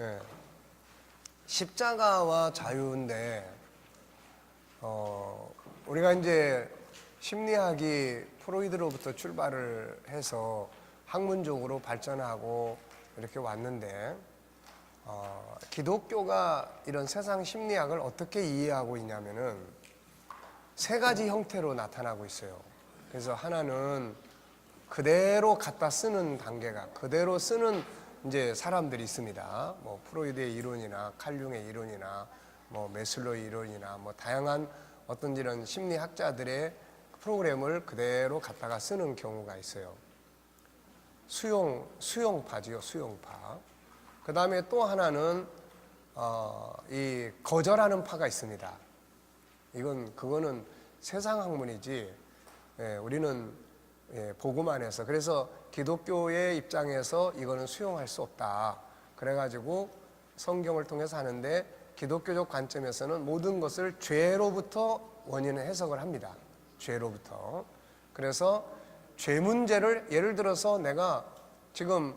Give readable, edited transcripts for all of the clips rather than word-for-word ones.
예. 십자가와 자유인데, 우리가 이제 심리학이 프로이드로부터 출발을 해서 학문적으로 발전하고 이렇게 왔는데, 기독교가 이런 세상 심리학을 어떻게 이해하고 있냐면은 세 가지 형태로 나타나고 있어요. 그래서 하나는 그대로 갖다 쓰는 단계가, 그대로 쓰는 이제 사람들이 있습니다. 뭐 프로이드의 이론이나 칼융의 이론이나 뭐 메슬로의 이론이나 뭐 다양한 어떤 이런 심리학자들의 프로그램을 그대로 갖다가 쓰는 경우가 있어요. 수용파지요, 수용파. 그 다음에 또 하나는 이 거절하는 파가 있습니다. 그거는 세상 학문이지, 우리는 보고만 해서. 그래서 기독교의 입장에서 이거는 수용할 수 없다. 그래가지고 성경을 통해서 하는데, 기독교적 관점에서는 모든 것을 죄로부터 원인을 해석을 합니다. 죄로부터. 그래서 죄 문제를, 예를 들어서 내가 지금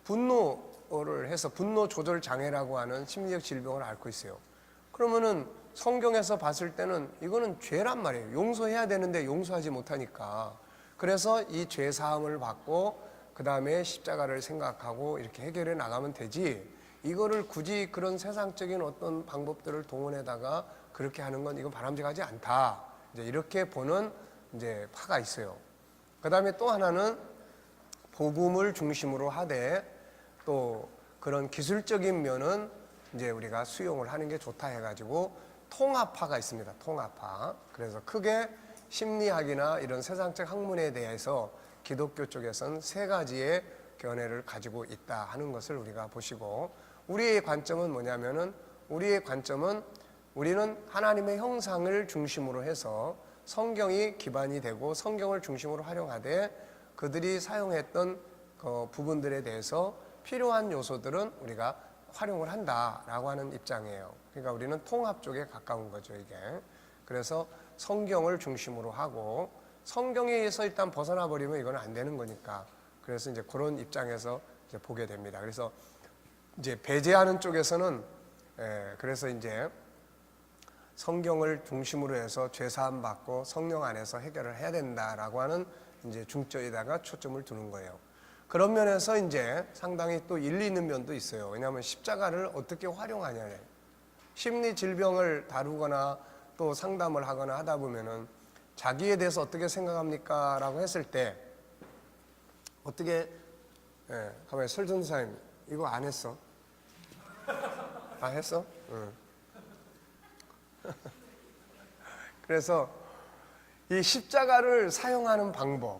분노를 해서 분노 조절 장애라고 하는 심리적 질병을 앓고 있어요. 그러면은 성경에서 봤을 때는 이거는 죄란 말이에요. 용서해야 되는데 용서하지 못하니까. 그래서 이 죄 사함을 받고 그 다음에 십자가를 생각하고 이렇게 해결해 나가면 되지, 이거를 굳이 그런 세상적인 어떤 방법들을 동원해다가 그렇게 하는 건 이건 바람직하지 않다. 이제 이렇게 보는 이제 파가 있어요. 그 다음에 또 하나는 복음을 중심으로 하되 또 그런 기술적인 면은 이제 우리가 수용을 하는 게 좋다 해가지고 통합파가 있습니다. 통합파. 그래서 크게 심리학이나 이런 세상적 학문에 대해서 기독교 쪽에서는 세 가지의 견해를 가지고 있다 하는 것을 우리가 보시고, 우리의 관점은 뭐냐면은, 우리의 관점은 우리는 하나님의 형상을 중심으로 해서 성경이 기반이 되고 성경을 중심으로 활용하되 그들이 사용했던 그 부분들에 대해서 필요한 요소들은 우리가 활용을 한다라고 하는 입장이에요. 그러니까 우리는 통합 쪽에 가까운 거죠, 이게. 그래서 성경을 중심으로 하고 성경에서 일단 벗어나 버리면 이건 안 되는 거니까. 그래서 이제 그런 입장에서 이제 보게 됩니다. 그래서 이제 배제하는 쪽에서는 그래서 이제 성경을 중심으로 해서 죄 사함 받고 성령 안에서 해결을 해야 된다라고 하는 이제 중점에다가 초점을 두는 거예요. 그런 면에서 이제 상당히 또 일리 있는 면도 있어요. 왜냐하면 십자가를 어떻게 활용하냐. 심리 질병을 다루거나 또 상담을 하거나 하다 보면은 자기에 대해서 어떻게 생각합니까? 라고 했을 때 어떻게, 가만히 설전사님 이거 안 했어? 아, 했어? 응. 그래서 이 십자가를 사용하는 방법,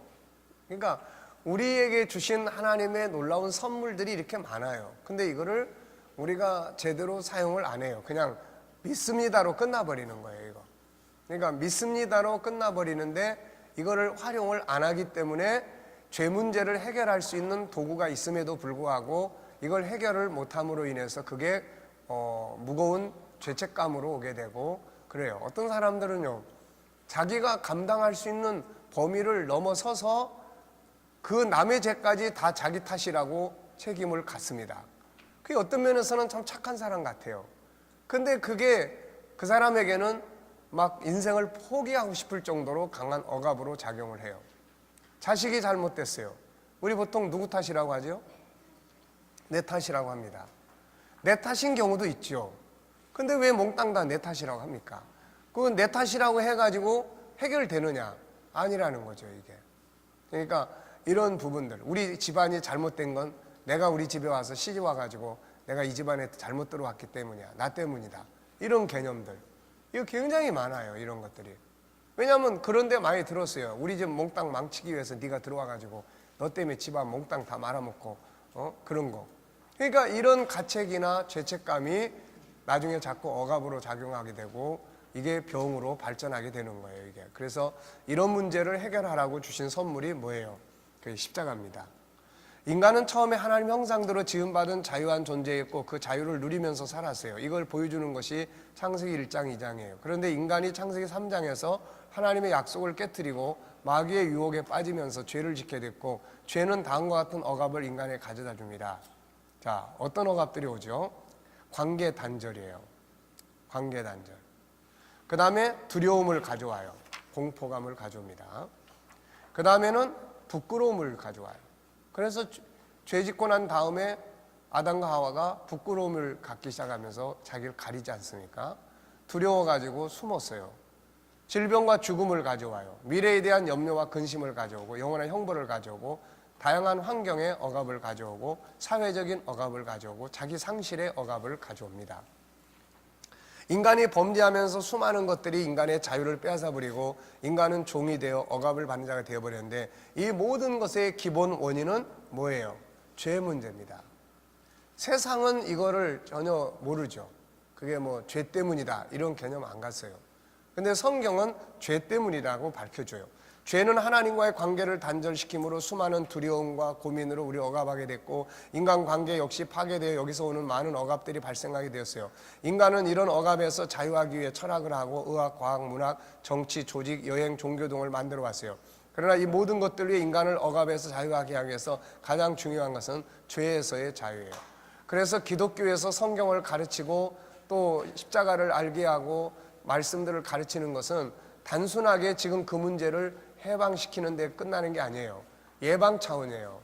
그러니까 우리에게 주신 하나님의 놀라운 선물들이 이렇게 많아요. 근데 이거를 우리가 제대로 사용을 안 해요. 그냥 믿습니다로 끝나버리는 거예요, 이거. 그러니까 믿습니다로 끝나버리는데 이거를 활용을 안 하기 때문에 죄 문제를 해결할 수 있는 도구가 있음에도 불구하고 이걸 해결을 못함으로 인해서 그게 무거운 죄책감으로 오게 되고 그래요. 어떤 사람들은요, 자기가 감당할 수 있는 범위를 넘어서서 그 남의 죄까지 다 자기 탓이라고 책임을 갖습니다. 그게 어떤 면에서는 참 착한 사람 같아요. 근데 그게 그 사람에게는 막 인생을 포기하고 싶을 정도로 강한 억압으로 작용을 해요. 자식이 잘못됐어요. 우리 보통 누구 탓이라고 하죠? 내 탓이라고 합니다. 내 탓인 경우도 있죠. 근데 왜 몽땅 다 내 탓이라고 합니까? 그건 내 탓이라고 해가지고 해결되느냐? 아니라는 거죠, 이게. 그러니까 이런 부분들, 우리 집안이 잘못된 건 내가 우리 집에 와서 시집 와가지고 내가 이 집안에 잘못 들어왔기 때문이야, 나 때문이다, 이런 개념들, 이거 굉장히 많아요, 이런 것들이. 왜냐하면 그런 데 많이 들었어요. 우리 집 몽땅 망치기 위해서 네가 들어와가지고 너 때문에 집안 몽땅 다 말아먹고 그런 거. 그러니까 이런 가책이나 죄책감이 나중에 자꾸 억압으로 작용하게 되고 이게 병으로 발전하게 되는 거예요, 이게. 그래서 이런 문제를 해결하라고 주신 선물이 뭐예요? 그게 십자가입니다. 인간은 처음에 하나님 형상대로 지음받은 자유한 존재였고 그 자유를 누리면서 살았어요. 이걸 보여주는 것이 창세기 1장 2장이에요. 그런데 인간이 창세기 3장에서 하나님의 약속을 깨트리고 마귀의 유혹에 빠지면서 죄를 짓게 됐고, 죄는 다음과 같은 억압을 인간에 가져다 줍니다. 자, 어떤 억압들이 오죠? 관계 단절이에요. 관계 단절. 그 다음에 두려움을 가져와요. 공포감을 가져옵니다. 그 다음에는 부끄러움을 가져와요. 그래서 죄 짓고 난 다음에 아담과 하와가 부끄러움을 갖기 시작하면서 자기를 가리지 않습니까? 두려워가지고 숨었어요. 질병과 죽음을 가져와요. 미래에 대한 염려와 근심을 가져오고 영원한 형벌을 가져오고 다양한 환경의 억압을 가져오고 사회적인 억압을 가져오고 자기 상실의 억압을 가져옵니다. 인간이 범죄하면서 수많은 것들이 인간의 자유를 빼앗아버리고 인간은 종이 되어 억압을 받는 자가 되어버렸는데 이 모든 것의 기본 원인은 뭐예요? 죄 문제입니다. 세상은 이거를 전혀 모르죠. 그게 뭐 죄 때문이다 이런 개념 안 갔어요. 근데 성경은 죄 때문이라고 밝혀줘요. 죄는 하나님과의 관계를 단절시킴으로 수많은 두려움과 고민으로 우리 억압하게 됐고 인간관계 역시 파괴되어 여기서 오는 많은 억압들이 발생하게 되었어요. 인간은 이런 억압에서 자유하기 위해 철학을 하고 의학, 과학, 문학, 정치, 조직, 여행, 종교 등을 만들어 왔어요. 그러나 이 모든 것들이 인간을 억압에서 자유하게 하기 위해서 가장 중요한 것은 죄에서의 자유예요. 그래서 기독교에서 성경을 가르치고 또 십자가를 알게 하고 말씀들을 가르치는 것은 단순하게 지금 그 문제를 해방시키는 데 끝나는 게 아니에요. 예방 차원이에요.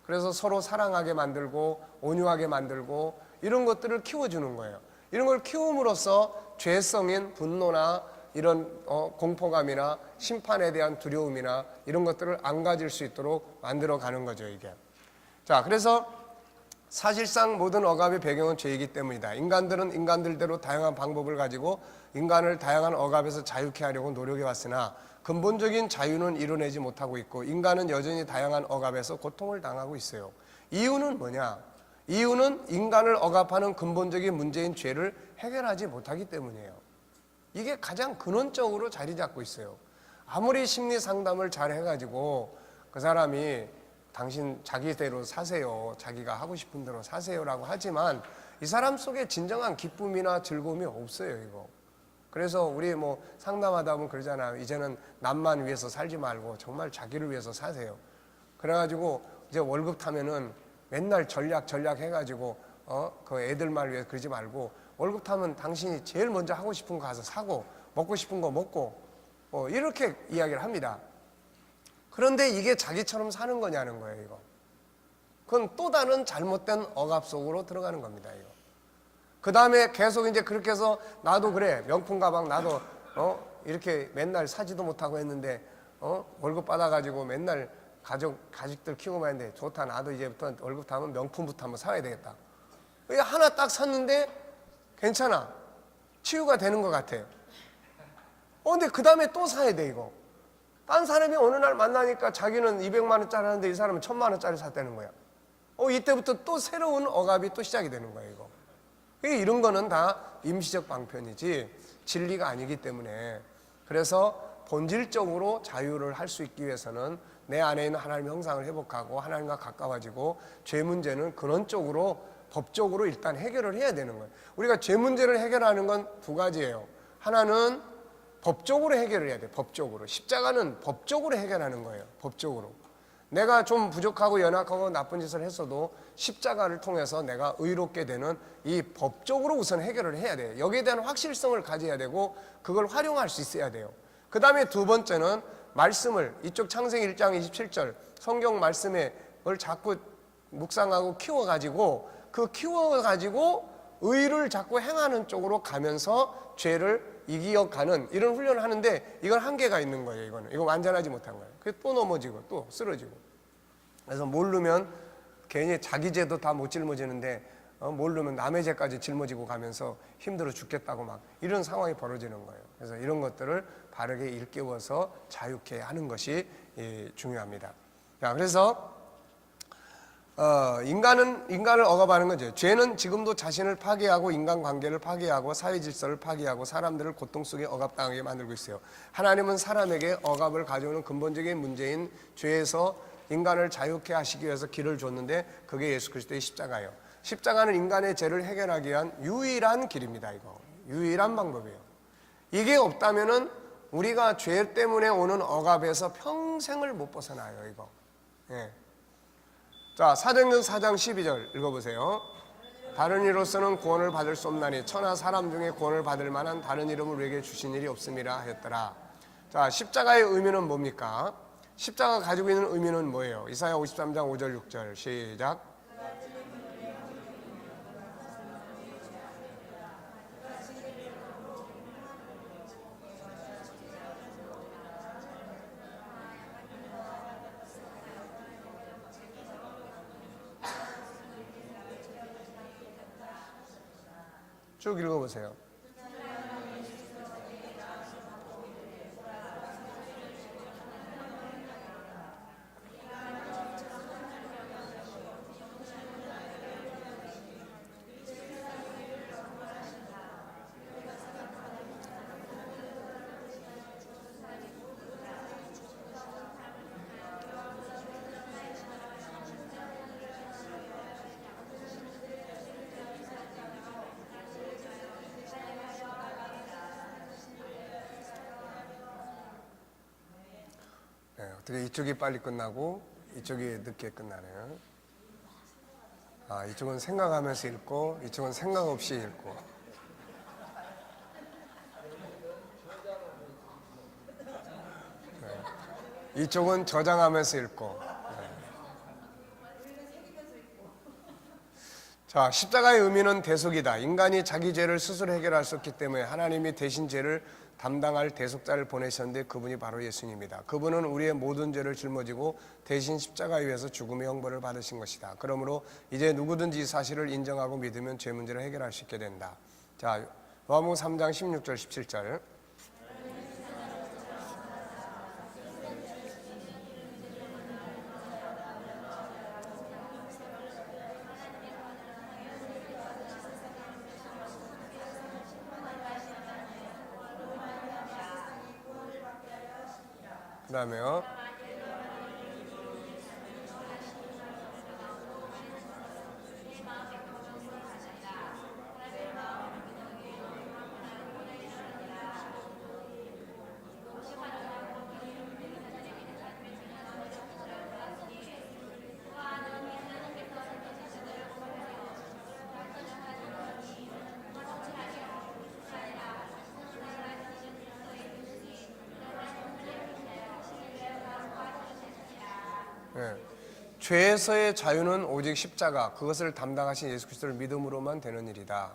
그래서 서로 사랑하게 만들고 온유하게 만들고 이런 것들을 키워주는 거예요. 이런 걸 키움으로써 죄성인 분노나 이런 공포감이나 심판에 대한 두려움이나 이런 것들을 안 가질 수 있도록 만들어 가는 거죠, 이게. 자, 그래서 사실상 모든 억압의 배경은 죄이기 때문이다. 인간들은 인간들대로 다양한 방법을 가지고 인간을 다양한 억압에서 자유케 하려고 노력해 왔으나 근본적인 자유는 이뤄내지 못하고 있고 인간은 여전히 다양한 억압에서 고통을 당하고 있어요. 이유는 뭐냐? 이유는 인간을 억압하는 근본적인 문제인 죄를 해결하지 못하기 때문이에요. 이게 가장 근원적으로 자리 잡고 있어요. 아무리 심리 상담을 잘 해가지고 그 사람이 당신 자기대로 사세요, 자기가 하고 싶은 대로 사세요라고 하지만 이 사람 속에 진정한 기쁨이나 즐거움이 없어요, 이거. 그래서 우리 뭐 상담하다 보면 그러잖아요. 이제는 남만 위해서 살지 말고 정말 자기를 위해서 사세요. 그래가지고 이제 월급 타면은 맨날 전략 해가지고 그 애들만 위해서 그러지 말고 월급 타면 당신이 제일 먼저 하고 싶은 거 가서 사고 먹고 싶은 거 먹고 이렇게 이야기를 합니다. 그런데 이게 자기처럼 사는 거냐는 거예요, 이거. 그건 또 다른 잘못된 억압 속으로 들어가는 겁니다, 이거. 그 다음에 계속 이제 그렇게 해서 나도 그래, 명품 가방 나도 이렇게 맨날 사지도 못하고 했는데 월급 받아가지고 맨날 가족들 키우고만 했는데 좋다, 나도 이제부터 월급 타면 명품부터 한번 사야 되겠다. 하나 딱 샀는데 괜찮아, 치유가 되는 것 같아. 근데 그 다음에 또 사야 돼, 이거. 딴 사람이 어느 날 만나니까 자기는 200만 원짜리 하는데 이 사람은 1000만 원짜리 샀다는 거야. 이때부터 또 새로운 억압이 또 시작이 되는 거예요, 이거. 이런 거는 다 임시적 방편이지 진리가 아니기 때문에, 그래서 본질적으로 자유를 할 수 있기 위해서는 내 안에 있는 하나님의 형상을 회복하고 하나님과 가까워지고 죄 문제는 근원적으로 법적으로 일단 해결을 해야 되는 거예요. 우리가 죄 문제를 해결하는 건 두 가지예요. 하나는 법적으로 해결을 해야 돼요. 법적으로. 십자가는 법적으로 해결하는 거예요. 법적으로. 내가 좀 부족하고 연약하고 나쁜 짓을 했어도 십자가를 통해서 내가 의롭게 되는 이 법적으로 우선 해결을 해야 돼요. 여기에 대한 확실성을 가져야 되고 그걸 활용할 수 있어야 돼요. 그 다음에 두 번째는 말씀을, 이쪽 창세기 1장 27절 성경 말씀을 자꾸 묵상하고 키워가지고 그 키워가지고 의를 자꾸 행하는 쪽으로 가면서 죄를 이기어가는 이런 훈련을 하는데 이건 한계가 있는 거예요. 이건 완전하지 못한 거예요. 그래서 또 넘어지고 또 쓰러지고. 그래서 모르면 괜히 자기 죄도 다 못 짊어지는데 모르면 남의 죄까지 짊어지고 가면서 힘들어 죽겠다고 막 이런 상황이 벌어지는 거예요. 그래서 이런 것들을 바르게 일깨워서 자유케 하는 것이 중요합니다. 자, 그래서 인간을 억압하는 거죠. 죄는 지금도 자신을 파괴하고 인간관계를 파괴하고 사회 질서를 파괴하고 사람들을 고통 속에 억압당하게 만들고 있어요. 하나님은 사람에게 억압을 가져오는 근본적인 문제인 죄에서 인간을 자유케 하시기 위해서 길을 줬는데 그게 예수 그리스도의 십자가예요. 십자가는 인간의 죄를 해결하기 위한 유일한 길입니다. 이거 유일한 방법이에요. 이게 없다면은 우리가 죄 때문에 오는 억압에서 평생을 못 벗어나요. 이거. 예. 자, 사도행전 4장 12절 읽어보세요. 다른 이로서는 구원을 받을 수 없나니 천하 사람 중에 구원을 받을 만한 다른 이름을 우리에게 주신 일이 없음이라 하였더라. 자, 십자가의 의미는 뭡니까? 십자가가 가지고 있는 의미는 뭐예요? 이사야 53장 5절 6절 시작. 쭉 읽어보세요. 네, 어떻게 이쪽이 빨리 끝나고 이쪽이 늦게 끝나네요. 아, 이쪽은 생각하면서 읽고 이쪽은 생각 없이 읽고. 네, 이쪽은 저장하면서 읽고. 네. 자, 십자가의 의미는 대속이다. 인간이 자기 죄를 스스로 해결할 수 없기 때문에 하나님이 대신 죄를 담당할 대속자를 보내셨는데 그분이 바로 예수님입니다. 그분은 우리의 모든 죄를 짊어지고 대신 십자가에 의해서 죽음의 형벌을 받으신 것이다. 그러므로 이제 누구든지 이 사실을 인정하고 믿으면 죄 문제를 해결할 수 있게 된다. 자, 요한복음 3장 16절 17절. 그 다음에요. 네. 죄에서의 자유는 오직 십자가, 그것을 담당하신 예수 그리스도를 믿음으로만 되는 일이다.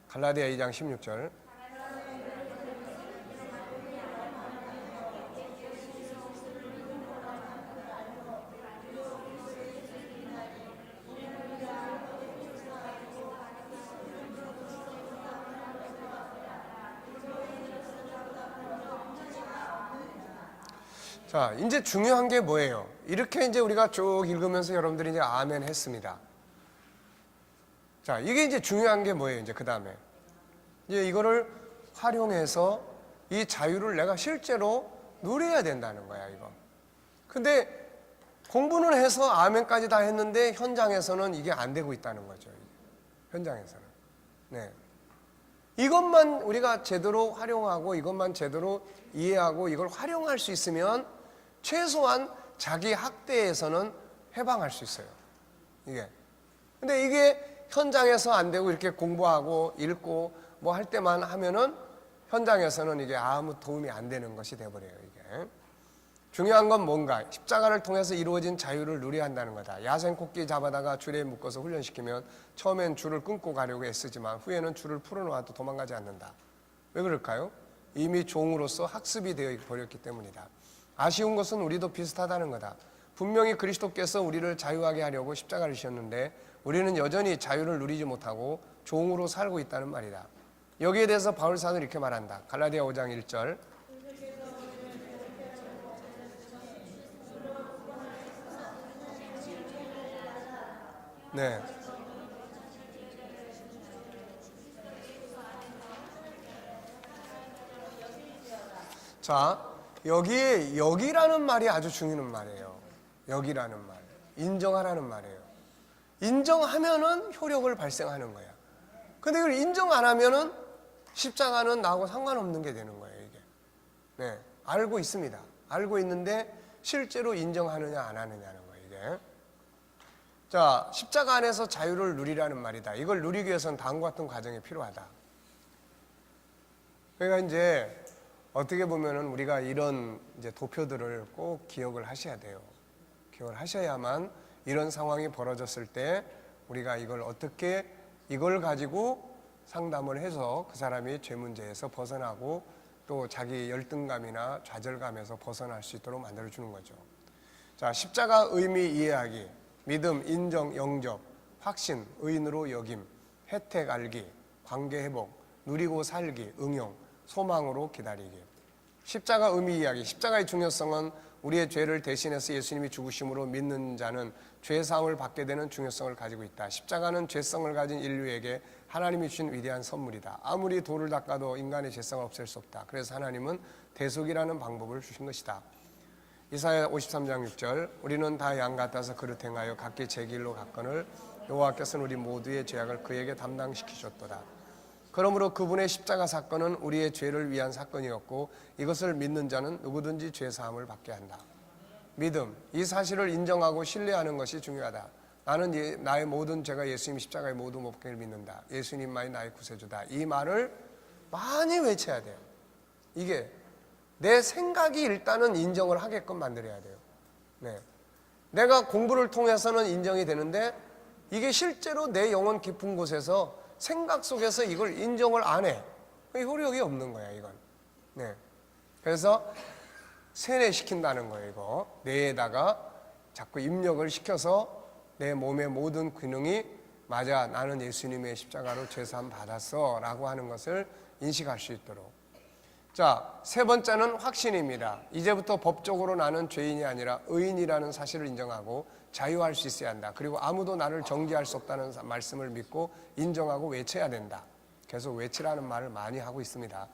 갈라디아 2장 16절. 자, 이제 중요한 게 뭐예요? 이렇게 이제 우리가 쭉 읽으면서 여러분들이 이제 아멘 했습니다. 자, 이게 이제 중요한 게 뭐예요? 이제 그 다음에. 이제 이거를 활용해서 이 자유를 내가 실제로 누려야 된다는 거야, 이거. 근데 공부는 해서 아멘까지 다 했는데 현장에서는 이게 안 되고 있다는 거죠. 현장에서는. 네. 이것만 우리가 제대로 활용하고 이것만 제대로 이해하고 이걸 활용할 수 있으면 최소한 자기 학대에서는 해방할 수 있어요. 이게. 근데 이게 현장에서 안 되고 이렇게 공부하고 읽고 뭐 할 때만 하면은 현장에서는 이게 아무 도움이 안 되는 것이 돼버려요, 이게. 중요한 건 뭔가? 십자가를 통해서 이루어진 자유를 누려야 한다는 거다. 야생코끼리 잡아다가 줄에 묶어서 훈련시키면 처음엔 줄을 끊고 가려고 애쓰지만 후에는 줄을 풀어놓아도 도망가지 않는다. 왜 그럴까요? 이미 종으로서 학습이 되어 버렸기 때문이다. 아쉬운 것은 우리도 비슷하다는 거다. 분명히 그리스도께서 우리를 자유하게 하려고 십자가를 지셨는데 우리는 여전히 자유를 누리지 못하고 종으로 살고 있다는 말이다. 여기에 대해서 바울 사도는 이렇게 말한다. 갈라디아 5장 1절. 네. 자, 여기에 여기라는 말이 아주 중요한 말이에요. 여기라는 말. 인정하라는 말이에요. 인정하면은 효력을 발생하는 거야. 근데 이걸 인정 안 하면은 십자가는 나하고 상관없는 게 되는 거예요, 이게. 네. 알고 있습니다. 알고 있는데 실제로 인정하느냐 안 하느냐는 거예요, 이게. 자, 십자가 안에서 자유를 누리라는 말이다. 이걸 누리기 위해서는 다음과 같은 과정이 필요하다. 그러니까 이제 어떻게 보면은 우리가 이런 이제 도표들을 꼭 기억을 하셔야 돼요. 기억을 하셔야만 이런 상황이 벌어졌을 때 우리가 이걸 가지고 상담을 해서 그 사람이 죄 문제에서 벗어나고 또 자기 열등감이나 좌절감에서 벗어날 수 있도록 만들어주는 거죠. 자, 십자가 의미 이해하기, 믿음, 인정, 영접, 확신, 의인으로 여김, 혜택 알기, 관계 회복, 누리고 살기, 응용, 소망으로 기다리기. 십자가 의미 이야기. 십자가의 중요성은 우리의 죄를 대신해서 예수님이 죽으심으로 믿는 자는 죄사함을 받게 되는 중요성을 가지고 있다. 십자가는 죄성을 가진 인류에게 하나님이 주신 위대한 선물이다. 아무리 돌을 닦아도 인간의 죄성을 없앨 수 없다. 그래서 하나님은 대속이라는 방법을 주신 것이다. 이사야 53장 6절, 우리는 다 양 같아서 그릇 행하여 각기 제 길로 갔거늘 여호와께서는 우리 모두의 죄악을 그에게 담당시키셨도다. 그러므로 그분의 십자가 사건은 우리의 죄를 위한 사건이었고 이것을 믿는 자는 누구든지 죄사함을 받게 한다. 믿음, 이 사실을 인정하고 신뢰하는 것이 중요하다. 나는 나의 모든 죄가 예수님 십자가의 모든 목적을 믿는다. 예수님만이 나의 구세주다. 이 말을 많이 외쳐야 돼요. 이게 내 생각이 일단은 인정을 하게끔 만들어야 돼요. 네. 내가 공부를 통해서는 인정이 되는데 이게 실제로 내 영혼 깊은 곳에서 생각 속에서 이걸 인정을 안 해. 효력이 없는 거야, 이건. 네. 그래서 세뇌시킨다는 거예요, 이거. 뇌에다가 자꾸 입력을 시켜서 내 몸의 모든 기능이 맞아, 나는 예수님의 십자가로 죄사함 받았어 라고 하는 것을 인식할 수 있도록. 자, 세 번째는 확신입니다. 이제부터 법적으로 나는 죄인이 아니라 의인이라는 사실을 인정하고 자유할 수 있어야 한다. 그리고 아무도 나를 정죄할 수 없다는 말씀을 믿고 인정하고 외쳐야 된다. 계속 외치라는 말을 많이 하고 있습니다.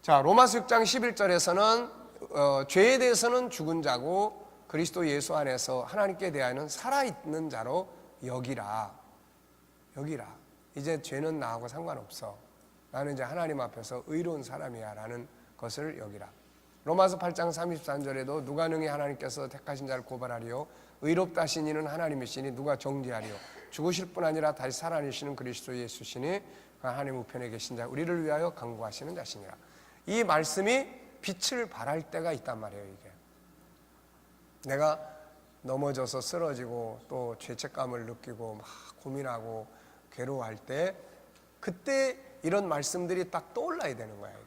자, 로마서 6장 11절에서는 죄에 대해서는 죽은 자고 그리스도 예수 안에서 하나님께 대하여는 살아있는 자로 여기라. 이제 죄는 나하고 상관없어. 나는 이제 하나님 앞에서 의로운 사람이야 라는 것을 여기라. 로마서 8장 33절에도 누가 능히 하나님께서 택하신 자를 고발하리요 의롭다 하신 이는 하나님이시니 누가 정죄하리요 죽으실 뿐 아니라 다시 살아내시는 그리스도 예수시니 하나님 우편에 계신 자 우리를 위하여 간구하시는 자시니라. 이 말씀이 빛을 발할 때가 있단 말이에요. 이게 내가 넘어져서 쓰러지고 또 죄책감을 느끼고 막 고민하고 괴로워할 때 그때 이런 말씀들이 딱 떠올라야 되는 거예요.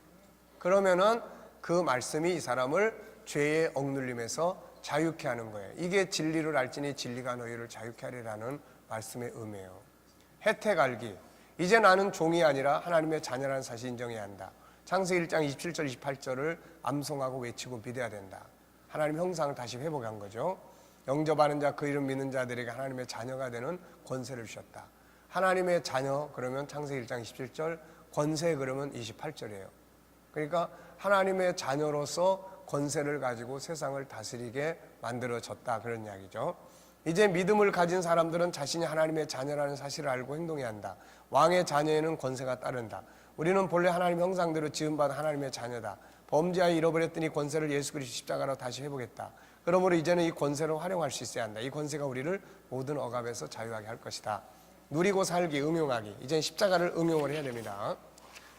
그러면은 그 말씀이 이 사람을 죄의 억눌림에서 자유케 하는 거예요. 이게 진리를 알지니 진리가 너희를 자유케 하리라는 말씀의 의미예요. 혜택 알기. 이제 나는 종이 아니라 하나님의 자녀라는 사실 인정해야 한다. 창세기 1장 27절 28절을 암송하고 외치고 믿어야 된다. 하나님 형상을 다시 회복한 거죠. 영접하는 자 그 이름 믿는 자들에게 하나님의 자녀가 되는 권세를 주셨다. 하나님의 자녀 그러면 창세기 1장 27절, 권세 그러면 28절이에요. 그러니까 하나님의 자녀로서 권세를 가지고 세상을 다스리게 만들어졌다 그런 이야기죠. 이제 믿음을 가진 사람들은 자신이 하나님의 자녀라는 사실을 알고 행동해야 한다. 왕의 자녀에는 권세가 따른다. 우리는 본래 하나님 형상대로 지음받은 하나님의 자녀다. 범죄하여 잃어버렸더니 권세를 예수 그리스도 십자가로 다시 회복했다. 그러므로 이제는 이 권세를 활용할 수 있어야 한다. 이 권세가 우리를 모든 억압에서 자유하게 할 것이다. 누리고 살기, 응용하기. 이제 십자가를 응용을 해야 됩니다.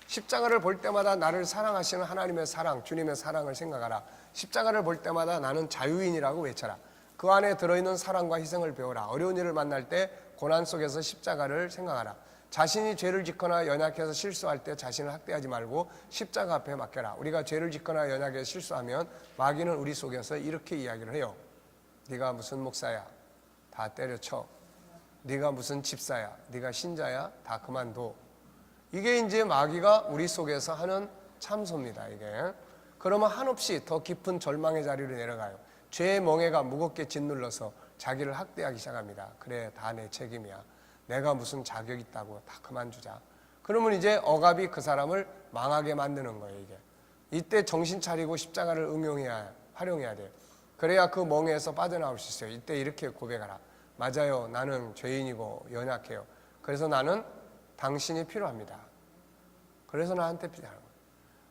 십자가를 볼 때마다 나를 사랑하시는 하나님의 사랑, 주님의 사랑을 생각하라. 십자가를 볼 때마다 나는 자유인이라고 외쳐라. 그 안에 들어있는 사랑과 희생을 배워라. 어려운 일을 만날 때 고난 속에서 십자가를 생각하라. 자신이 죄를 짓거나 연약해서 실수할 때 자신을 학대하지 말고 십자가 앞에 맡겨라. 우리가 죄를 짓거나 연약해서 실수하면 마귀는 우리 속에서 이렇게 이야기를 해요. 네가 무슨 목사야? 다 때려쳐. 네가 무슨 집사야? 네가 신자야? 다 그만둬. 이게 이제 마귀가 우리 속에서 하는 참소입니다. 이게. 그러면 한없이 더 깊은 절망의 자리로 내려가요. 죄의 멍에가 무겁게 짓눌러서 자기를 학대하기 시작합니다. 그래, 다 내 책임이야. 내가 무슨 자격 있다고. 다 그만두자. 그러면 이제 억압이 그 사람을 망하게 만드는 거예요. 이게. 이때 정신 차리고 십자가를 활용해야 돼요. 그래야 그 멍에서 빠져나올 수 있어요. 이때 이렇게 고백하라. 맞아요. 나는 죄인이고 연약해요. 그래서 나는 당신이 필요합니다. 그래서 나한테 필요한 거예요.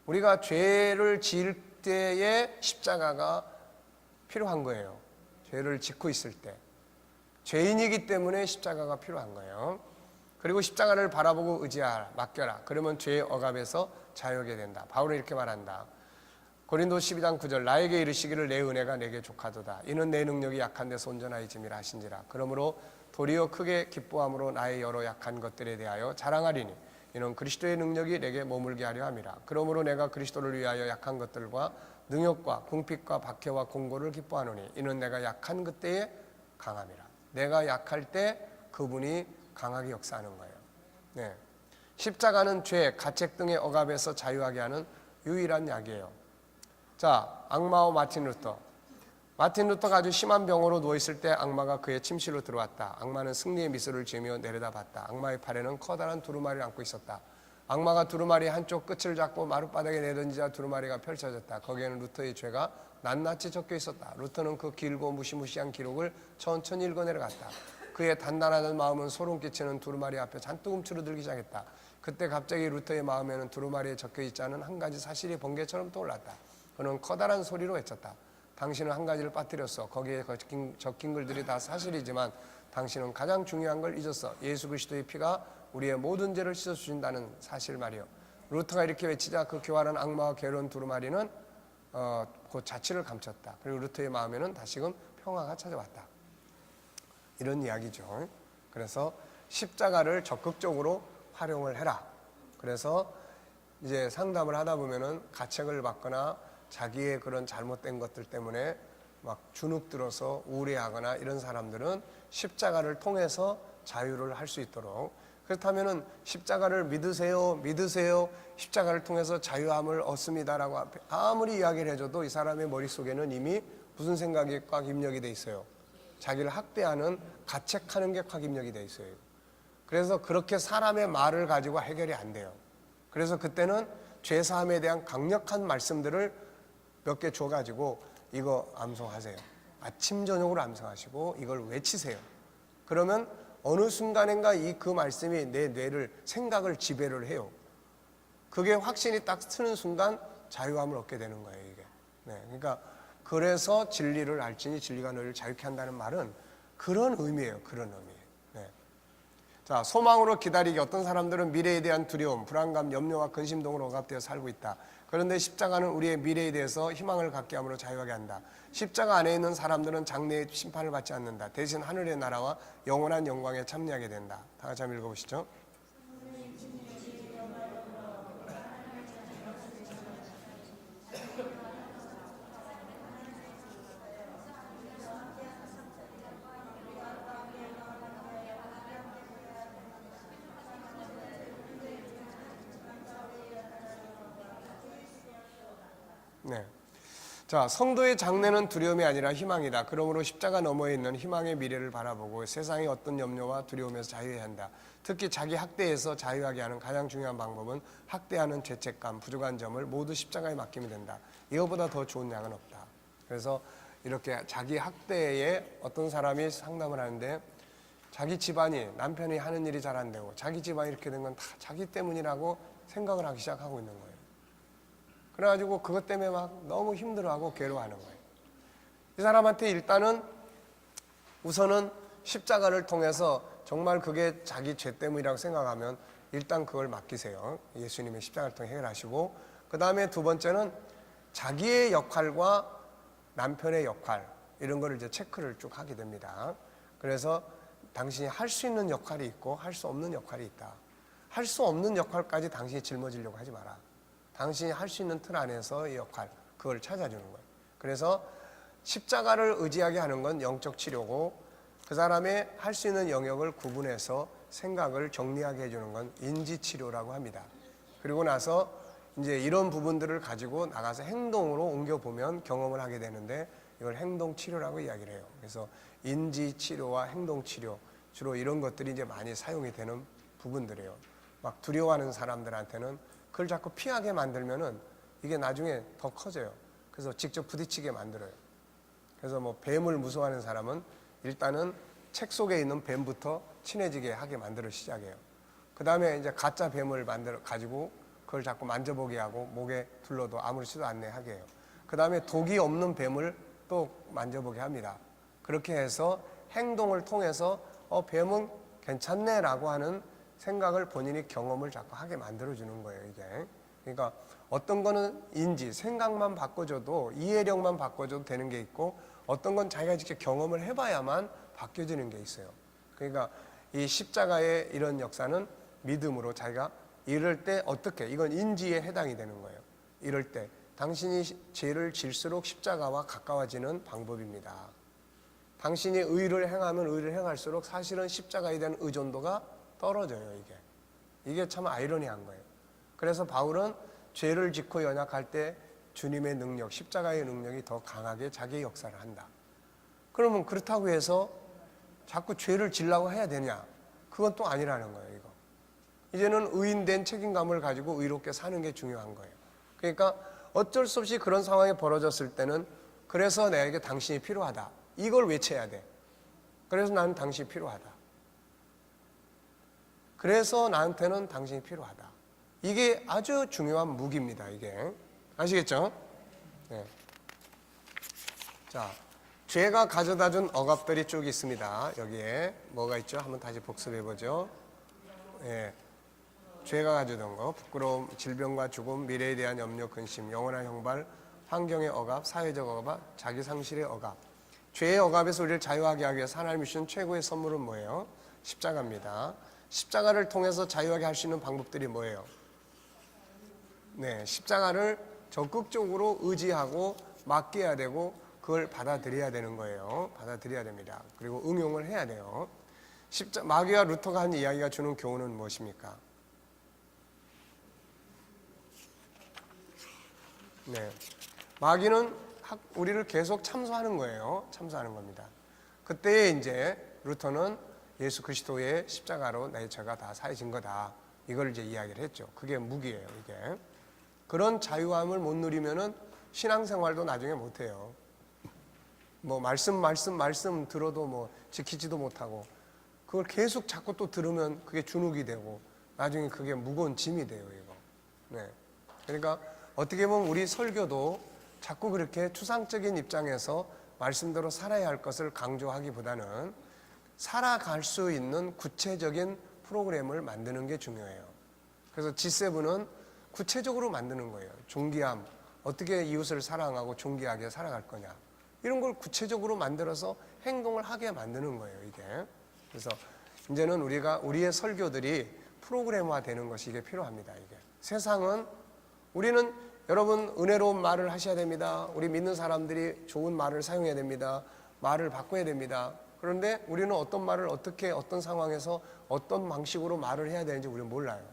우리가 죄를 지을 때에 십자가가 필요한 거예요. 죄를 짓고 있을 때. 죄인이기 때문에 십자가가 필요한 거예요. 그리고 십자가를 바라보고 의지하라, 맡겨라. 그러면 죄의 억압에서 자유하게 된다. 바울은 이렇게 말한다. 고린도 12장 9절, 나에게 이르시기를 내 은혜가 내게 족하도다. 이는 내 능력이 약한 데서 온전하여 짐이라 하신지라. 그러므로 도리어 크게 기뻐함으로 나의 여러 약한 것들에 대하여 자랑하리니 이는 그리스도의 능력이 내게 머물게 하려 함이라. 그러므로 내가 그리스도를 위하여 약한 것들과 능욕과 궁핍과 박해와 공고를 기뻐하노니 이는 내가 약한 그때에 강함이라. 내가 약할 때 그분이 강하게 역사하는 거예요. 네. 십자가는 죄, 가책 등의 억압에서 자유하게 하는 유일한 약이에요. 자, 악마와 마틴 루터. 마틴 루터가 아주 심한 병으로 누워있을 때 악마가 그의 침실로 들어왔다. 악마는 승리의 미소를 지으며 내려다봤다. 악마의 팔에는 커다란 두루마리를 안고 있었다. 악마가 두루마리의 한쪽 끝을 잡고 마룻바닥에 내던지자 두루마리가 펼쳐졌다. 거기에는 루터의 죄가 낱낱이 적혀 있었다. 루터는 그 길고 무시무시한 기록을 천천히 읽어내려갔다. 그의 단단한 마음은 소름 끼치는 두루마리 앞에 잔뜩 움츠러들기 시작했다. 그때 갑자기 루터의 마음에는 두루마리에 적혀 있지 않은 한 가지 사실이 번개처럼 떠올랐다. 그는 커다란 소리로 외쳤다. 당신은 한 가지를 빠뜨렸어. 거기에 적힌 글들이 다 사실이지만 당신은 가장 중요한 걸 잊었어. 예수 그리스도의 피가 우리의 모든 죄를 씻어주신다는 사실 말이요. 루터가 이렇게 외치자 그 교활한 악마와 괴로운 두루마리는 그 자취를 감췄다. 그리고 루터의 마음에는 다시금 평화가 찾아왔다. 이런 이야기죠. 그래서 십자가를 적극적으로 활용을 해라. 그래서 이제 상담을 하다 보면은 가책을 받거나 자기의 그런 잘못된 것들 때문에 막 주눅 들어서 우울해하거나 이런 사람들은 십자가를 통해서 자유를 할 수 있도록, 그렇다면은 십자가를 믿으세요. 십자가를 통해서 자유함을 얻습니다라고 아무리 이야기를 해줘도 이 사람의 머릿속에는 이미 무슨 생각이 꽉 입력이 돼 있어요. 자기를 학대하는, 가책하는 게 꽉 입력이 돼 있어요. 그래서 그렇게 사람의 말을 가지고 해결이 안 돼요. 그래서 그때는 죄사함에 대한 강력한 말씀들을 몇 개 줘가지고 이거 암송하세요. 아침 저녁으로 암송하시고 이걸 외치세요. 그러면 어느 순간인가 그 말씀이 내 뇌를, 생각을 지배를 해요. 그게 확신이 딱 쓰는 순간 자유함을 얻게 되는 거예요, 이게. 네, 그러니까 그래서 진리를 알지니 진리가 너희를 자유케 한다는 말은 그런 의미예요. 그런 의미. 네. 자, 소망으로 기다리기. 어떤 사람들은 미래에 대한 두려움, 불안감, 염려와 근심 등으로 억압되어 살고 있다. 그런데 십자가는 우리의 미래에 대해서 희망을 갖게 함으로 자유하게 한다. 십자가 안에 있는 사람들은 장래의 심판을 받지 않는다. 대신 하늘의 나라와 영원한 영광에 참여하게 된다. 다 같이 한번 읽어보시죠. 네. 자, 성도의 장래는 두려움이 아니라 희망이다. 그러므로 십자가 너머에 있는 희망의 미래를 바라보고 세상의 어떤 염려와 두려움에서 자유해야 한다. 특히 자기 학대에서 자유하게 하는 가장 중요한 방법은 학대하는 죄책감, 부족한 점을 모두 십자가에 맡기면 된다. 이거보다 더 좋은 약은 없다. 그래서 이렇게 자기 학대에 어떤 사람이 상담을 하는데 자기 집안이, 남편이 하는 일이 잘 안 되고 자기 집안이 이렇게 된 건 다 자기 때문이라고 생각을 하기 시작하고 있는 거예요. 그래가지고 그것 때문에 막 너무 힘들어하고 괴로워하는 거예요. 이 사람한테 일단은 우선은 십자가를 통해서 정말 그게 자기 죄 때문이라고 생각하면 일단 그걸 맡기세요. 예수님의 십자가를 통해 해결하시고, 그 다음에 두 번째는 자기의 역할과 남편의 역할, 이런 거를 이제 체크를 쭉 하게 됩니다. 그래서 당신이 할 수 있는 역할이 있고 할 수 없는 역할이 있다. 할 수 없는 역할까지 당신이 짊어지려고 하지 마라. 당신이 할 수 있는 틀 안에서의 역할, 그걸 찾아주는 거예요. 그래서 십자가를 의지하게 하는 건 영적 치료고, 그 사람의 할 수 있는 영역을 구분해서 생각을 정리하게 해주는 건 인지 치료라고 합니다. 그리고 나서 이제 이런 부분들을 가지고 나가서 행동으로 옮겨보면 경험을 하게 되는데 이걸 행동 치료라고 이야기를 해요. 그래서 인지 치료와 행동 치료, 주로 이런 것들이 이제 많이 사용이 되는 부분들이에요. 막 두려워하는 사람들한테는 그걸 자꾸 피하게 만들면은 이게 나중에 더 커져요. 그래서 직접 부딪히게 만들어요. 그래서 뭐 뱀을 무서워하는 사람은 일단은 책 속에 있는 뱀부터 친해지게 하게 만들어 시작해요. 그 다음에 이제 가짜 뱀을 만들어 가지고 그걸 자꾸 만져보게 하고 목에 둘러도 아무렇지도 않네 하게 해요. 그 다음에 독이 없는 뱀을 또 만져보게 합니다. 그렇게 해서 행동을 통해서 뱀은 괜찮네라고 하는 생각을 본인이 경험을 자꾸 하게 만들어주는 거예요, 이게. 그러니까 어떤 거는 인지, 생각만 바꿔줘도, 이해력만 바꿔줘도 되는 게 있고, 어떤 건 자기가 직접 경험을 해봐야만 바뀌어지는 게 있어요. 그러니까 이 십자가의 이런 역사는 믿음으로 자기가 이럴 때 어떻게, 이건 인지에 해당이 되는 거예요. 이럴 때 당신이 죄를 질수록 십자가와 가까워지는 방법입니다. 당신이 의를 행하면 의를 행할수록 사실은 십자가에 대한 의존도가 떨어져요. 이게 참 아이러니한 거예요. 그래서 바울은 죄를 짓고 연약할 때 주님의 능력, 십자가의 능력이 더 강하게 자기의 역사를 한다. 그러면 그렇다고 해서 자꾸 죄를 지려고 해야 되냐? 그건 또 아니라는 거예요. 이거. 이제는 의인된 책임감을 가지고 의롭게 사는 게 중요한 거예요. 그러니까 어쩔 수 없이 그런 상황이 벌어졌을 때는 그래서 내게 당신이 필요하다. 이걸 외쳐야 돼. 그래서 나는 당신이 필요하다. 그래서 나한테는 당신이 필요하다. 이게 아주 중요한 무기입니다. 이게. 아시겠죠? 네. 자, 죄가 가져다준 억압들이 쭉 있습니다. 여기에 뭐가 있죠? 한번 다시 복습해보죠. 예. 죄가 가져온 거, 부끄러움, 질병과 죽음, 미래에 대한 염려, 근심, 영원한 형벌, 환경의 억압, 사회적 억압, 자기 상실의 억압. 죄의 억압에서 우리를 자유하게 하기 위해서 하나님이 주신 최고의 선물은 뭐예요? 십자가입니다. 십자가를 통해서 자유하게 할 수 있는 방법들이 뭐예요? 네, 십자가를 적극적으로 의지하고 맡겨야 되고 그걸 받아들여야 되는 거예요. 받아들여야 됩니다. 그리고 응용을 해야 돼요. 마귀와 루터가 한 이야기가 주는 교훈은 무엇입니까? 네, 마귀는 우리를 계속 참소하는 거예요. 참소하는 겁니다. 그때 이제 루터는 예수 그리스도의 십자가로 내 죄가 다 사해진 거다. 이걸 이제 이야기를 했죠. 그게 무기예요, 이게. 그런 자유함을 못 누리면은 신앙생활도 나중에 못 해요. 뭐 말씀 들어도 뭐 지키지도 못하고 그걸 계속 자꾸 또 들으면 그게 주눅이 되고 나중에 그게 무거운 짐이 돼요, 이거. 네. 그러니까 어떻게 보면 우리 설교도 자꾸 그렇게 추상적인 입장에서 말씀대로 살아야 할 것을 강조하기보다는 살아갈 수 있는 구체적인 프로그램을 만드는 게 중요해요. 그래서 G7은 구체적으로 만드는 거예요. 존귀함, 어떻게 이웃을 사랑하고 존귀하게 살아갈 거냐. 이런 걸 구체적으로 만들어서 행동을 하게 만드는 거예요, 이게. 그래서 이제는 우리의 설교들이 프로그램화 되는 것이 이게 필요합니다, 이게. 세상은 우리는 여러분 은혜로운 말을 하셔야 됩니다. 우리 믿는 사람들이 좋은 말을 사용해야 됩니다. 말을 바꿔야 됩니다. 그런데 우리는 어떤 말을 어떻게 어떤 상황에서 어떤 방식으로 말을 해야 되는지 우리는 몰라요.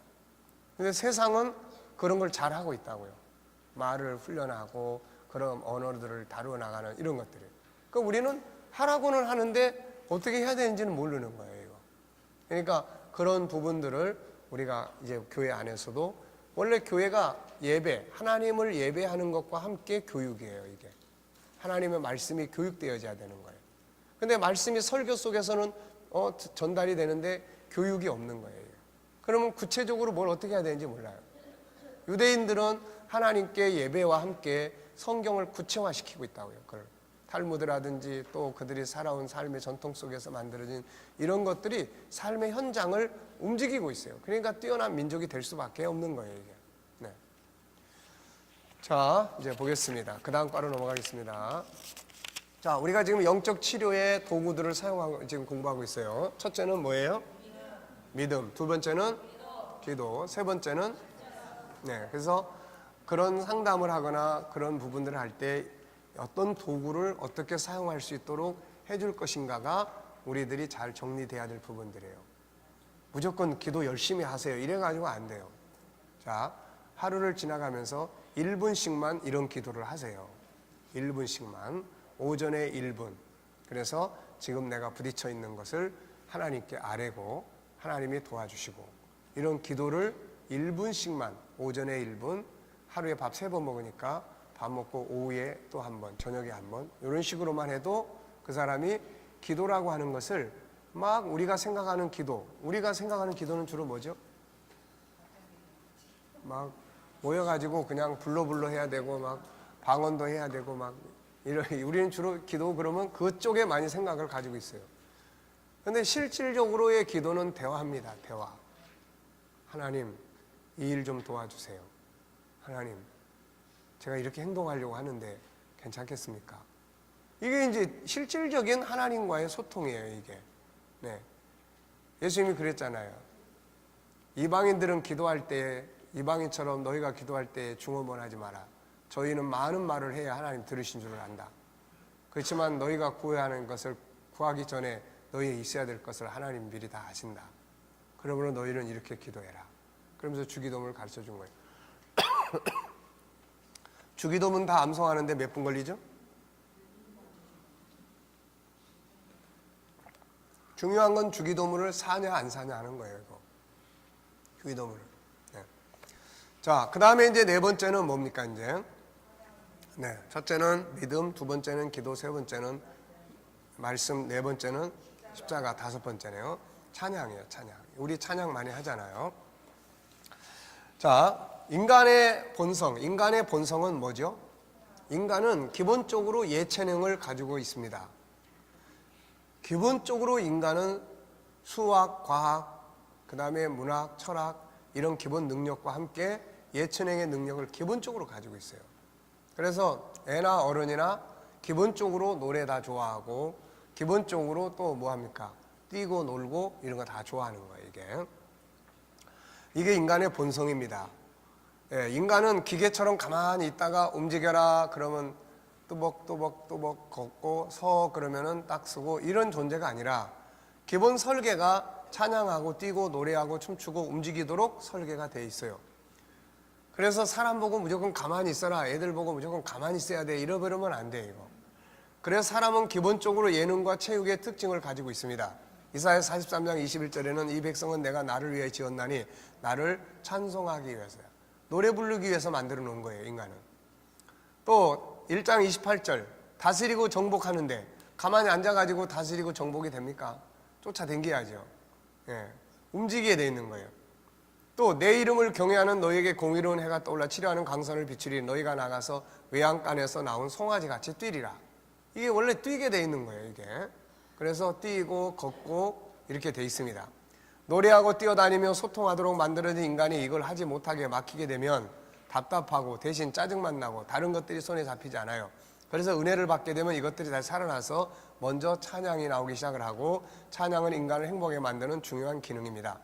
근데 세상은 그런 걸 잘하고 있다고요. 말을 훈련하고 그런 언어들을 다루어 나가는 이런 것들이. 그러니까 우리는 하라고는 하는데 어떻게 해야 되는지는 모르는 거예요, 이거. 그러니까 그런 부분들을 우리가 이제 교회 안에서도 원래 교회가 예배, 하나님을 예배하는 것과 함께 교육이에요, 이게. 하나님의 말씀이 교육되어져야 되는 거예요. 근데 말씀이 설교 속에서는 전달이 되는데 교육이 없는 거예요. 그러면 구체적으로 뭘 어떻게 해야 되는지 몰라요. 유대인들은 하나님께 예배와 함께 성경을 구체화시키고 있다고요. 그걸 탈무드라든지 또 그들이 살아온 삶의 전통 속에서 만들어진 이런 것들이 삶의 현장을 움직이고 있어요. 그러니까 뛰어난 민족이 될 수밖에 없는 거예요, 이게. 네. 자, 이제 보겠습니다. 그 다음 과로 넘어가겠습니다. 자, 우리가 지금 영적 치료의 도구들을 사용하고 지금 공부하고 있어요. 첫째는 뭐예요? 믿음. 두 번째는 기도. 세 번째는 네. 그래서 그런 상담을 하거나 그런 부분들을 할 때 어떤 도구를 어떻게 사용할 수 있도록 해줄 것인가가 우리들이 잘 정리돼야 될 부분들이에요. 무조건 기도 열심히 하세요. 이래가지고 안 돼요. 자, 하루를 지나가면서 1분씩만 이런 기도를 하세요. 1분씩만. 오전에 1분. 그래서 지금 내가 부딪혀 있는 것을 하나님께 아뢰고 하나님이 도와주시고 이런 기도를 1분씩만 오전에 1분 하루에 밥 3번 먹으니까 밥 먹고 오후에 또 한 번, 저녁에 한 번 이런 식으로만 해도 그 사람이 기도라고 하는 것을 막 우리가 생각하는 기도는 주로 뭐죠? 막 모여가지고 그냥 불러 해야 되고 막 방언도 해야 되고 막 우리는 주로 기도 그러면 그쪽에 많이 생각을 가지고 있어요. 근데 실질적으로의 기도는 대화입니다. 대화. 하나님, 이 일 좀 도와주세요. 하나님, 제가 이렇게 행동하려고 하는데 괜찮겠습니까? 이게 이제 실질적인 하나님과의 소통이에요, 이게. 네. 예수님이 그랬잖아요. 이방인들은 기도할 때, 이방인처럼 너희가 기도할 때 중언부언하지 마라. 저희는 많은 말을 해야 하나님 들으신 줄을 안다. 그렇지만 너희가 구해야 하는 것을 구하기 전에 너희에 있어야 될 것을 하나님 미리 다 아신다. 그러므로 너희는 이렇게 기도해라. 그러면서 주기도문을 가르쳐 준 거예요. 주기도문 다 암송하는데 몇 분 걸리죠? 중요한 건 주기도문을 사냐 안 사냐 하는 거예요. 이거. 주기도문을. 네. 자, 그 다음에 이제 네 번째는 뭡니까 이제? 네, 첫째는 믿음, 두 번째는 기도, 세 번째는 말씀, 네 번째는 십자가, 다섯 번째네요. 찬양이에요, 찬양. 우리 찬양 많이 하잖아요. 자, 인간의 본성은 뭐죠? 인간은 기본적으로 예체능을 가지고 있습니다. 기본적으로 인간은 수학, 과학, 그 다음에 문학, 철학 이런 기본 능력과 함께 예체능의 능력을 기본적으로 가지고 있어요. 그래서 애나 어른이나 기본적으로 노래 다 좋아하고 기본적으로 또 뭐합니까? 뛰고 놀고 이런 거 다 좋아하는 거예요. 이게 인간의 본성입니다. 예, 인간은 기계처럼 가만히 있다가 움직여라 그러면 뚜벅뚜벅 걷고 서 그러면은 딱 서고 이런 존재가 아니라 기본 설계가 찬양하고 뛰고 노래하고 춤추고 움직이도록 설계가 돼 있어요. 그래서 사람 보고 무조건 가만히 있어라, 애들 보고 무조건 가만히 있어야 돼, 잃어버리면 안 돼 이거. 그래서 사람은 기본적으로 예능과 체육의 특징을 가지고 있습니다. 이사야 43장 21절에는 이 백성은 내가 나를 위해 지었나니 나를 찬송하기 위해서야. 노래 부르기 위해서 만들어 놓은 거예요, 인간은. 또 1장 28절 다스리고 정복하는데 가만히 앉아가지고 다스리고 정복이 됩니까? 쫓아다녀야죠. 예, 움직이게 돼 있는 거예요. 또 내 이름을 경외하는 너희에게 공의로운 해가 떠올라 치료하는 강선을 비추리 너희가 나가서 외양간에서 나온 송아지 같이 뛰리라. 이게 원래 뛰게 돼 있는 거예요, 이게. 그래서 뛰고 걷고 이렇게 돼 있습니다. 노래하고 뛰어다니며 소통하도록 만들어진 인간이 이걸 하지 못하게 막히게 되면 답답하고 대신 짜증만 나고 다른 것들이 손에 잡히지 않아요. 그래서 은혜를 받게 되면 이것들이 다시 살아나서 먼저 찬양이 나오기 시작을 하고, 찬양은 인간을 행복하게 만드는 중요한 기능입니다.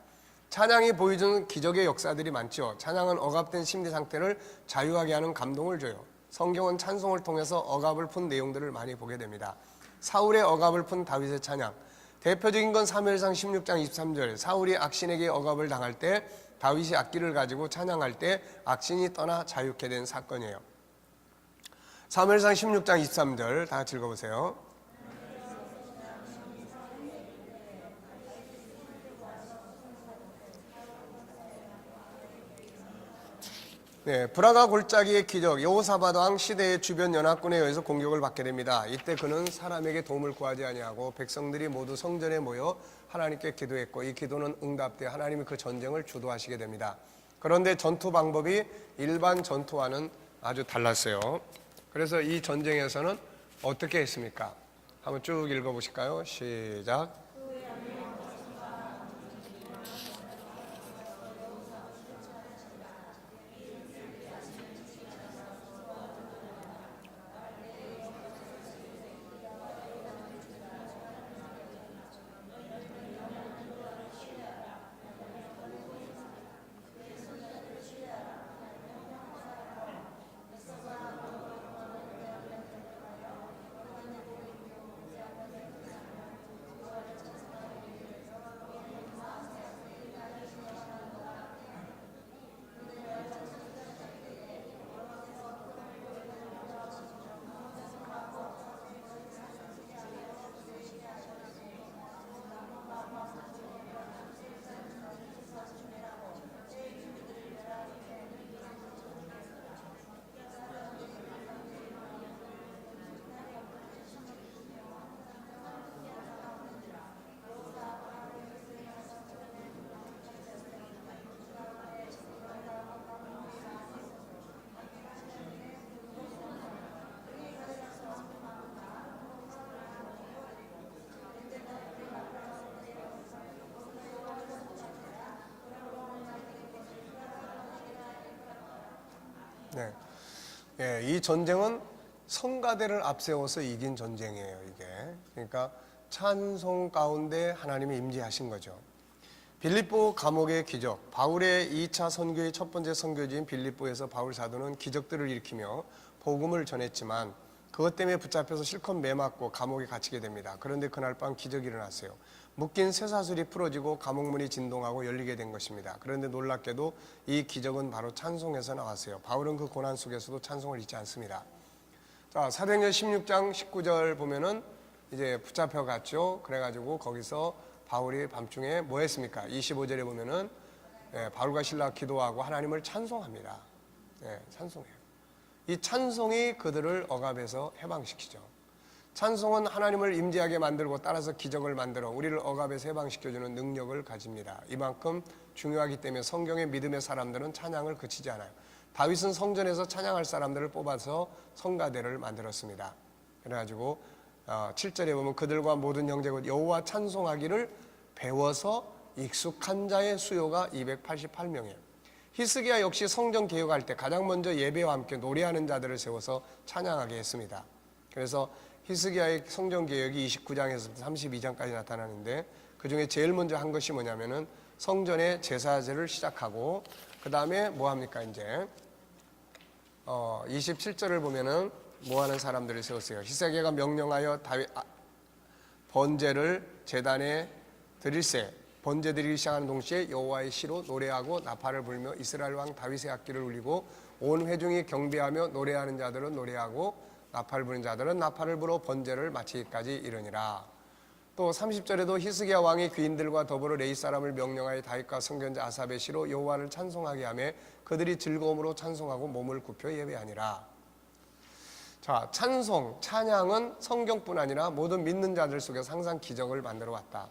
찬양이 보여주는 기적의 역사들이 많죠. 찬양은 억압된 심리 상태를 자유하게 하는 감동을 줘요. 성경은 찬송을 통해서 억압을 푼 내용들을 많이 보게 됩니다. 사울의 억압을 푼 다윗의 찬양, 대표적인 건 사무엘상 16장 23절 사울이 악신에게 억압을 당할 때 다윗이 악기를 가지고 찬양할 때 악신이 떠나 자유케 된 사건이에요. 사무엘상 16장 23절 다 같이 읽어보세요. 네, 브라가 골짜기의 기적, 여호사밧 왕 시대의 주변 연합군에 의해서 공격을 받게 됩니다. 이때 그는 사람에게 도움을 구하지 아니하고 백성들이 모두 성전에 모여 하나님께 기도했고 이 기도는 응답되어 하나님이 그 전쟁을 주도하시게 됩니다. 그런데 전투 방법이 일반 전투와는 아주 달랐어요. 그래서 이 전쟁에서는 어떻게 했습니까? 한번 쭉 읽어보실까요? 시작. 네. 예, 이 전쟁은 성가대를 앞세워서 이긴 전쟁이에요, 이게. 그러니까 찬송 가운데 하나님이 임재하신 거죠. 빌립보 감옥의 기적, 바울의 2차 선교의 첫 번째 선교지인 빌립보에서 바울 사도는 기적들을 일으키며 복음을 전했지만 그것 때문에 붙잡혀서 실컷 매맞고 감옥에 갇히게 됩니다. 그런데 그날 밤 기적이 일어났어요. 묶인 쇠사슬이 풀어지고 감옥문이 진동하고 열리게 된 것입니다. 그런데 놀랍게도 이 기적은 바로 찬송에서 나왔어요. 바울은 그 고난 속에서도 찬송을 잊지 않습니다. 자, 사도행전 16장 19절 보면은 이제 붙잡혀 갔죠. 그래가지고 거기서 바울이 밤중에 뭐 했습니까? 25절에 보면은 바울과 실라 기도하고 하나님을 찬송합니다. 찬송해요. 이 찬송이 그들을 억압에서 해방시키죠. 찬송은 하나님을 임재하게 만들고 따라서 기적을 만들어 우리를 억압에서 해방시켜주는 능력을 가집니다. 이만큼 중요하기 때문에 성경의 믿음의 사람들은 찬양을 그치지 않아요. 다윗은 성전에서 찬양할 사람들을 뽑아서 성가대를 만들었습니다. 그래가지고 7절에 보면 그들과 모든 형제가 여호와 찬송하기를 배워서 익숙한 자의 수요가 288명이에요. 히스기야 역시 성전 개혁할 때 가장 먼저 예배와 함께 노래하는 자들을 세워서 찬양하게 했습니다. 그래서 히스기야의 성전 개혁이 29장에서 32장까지 나타나는데 그 중에 제일 먼저 한 것이 뭐냐면은 성전의 제사제를 시작하고 그 다음에 뭐 합니까? 이제 27절을 보면은 뭐 하는 사람들을 세웠어요. 히스기야가 명령하여 번제를 제단에 드릴세 번제 드리기 시작하는 동시에 여호와의 시로 노래하고 나팔을 불며 이스라엘 왕 다윗의 악기를 울리고 온 회중이 경배하며 노래하는 자들은 노래하고 나팔 부는 자들은 나팔을 불어 번제를 마치기까지 이르니라. 또 30절에도 히스기야 왕이 귀인들과 더불어 레위 사람을 명령하여 다윗과 선견자 아삽의 시로 여호와를 찬송하게 하며 그들이 즐거움으로 찬송하고 몸을 굽혀 예배하니라. 자, 찬송, 찬양은 성경뿐 아니라 모든 믿는 자들 속에서 항상 기적을 만들어 왔다.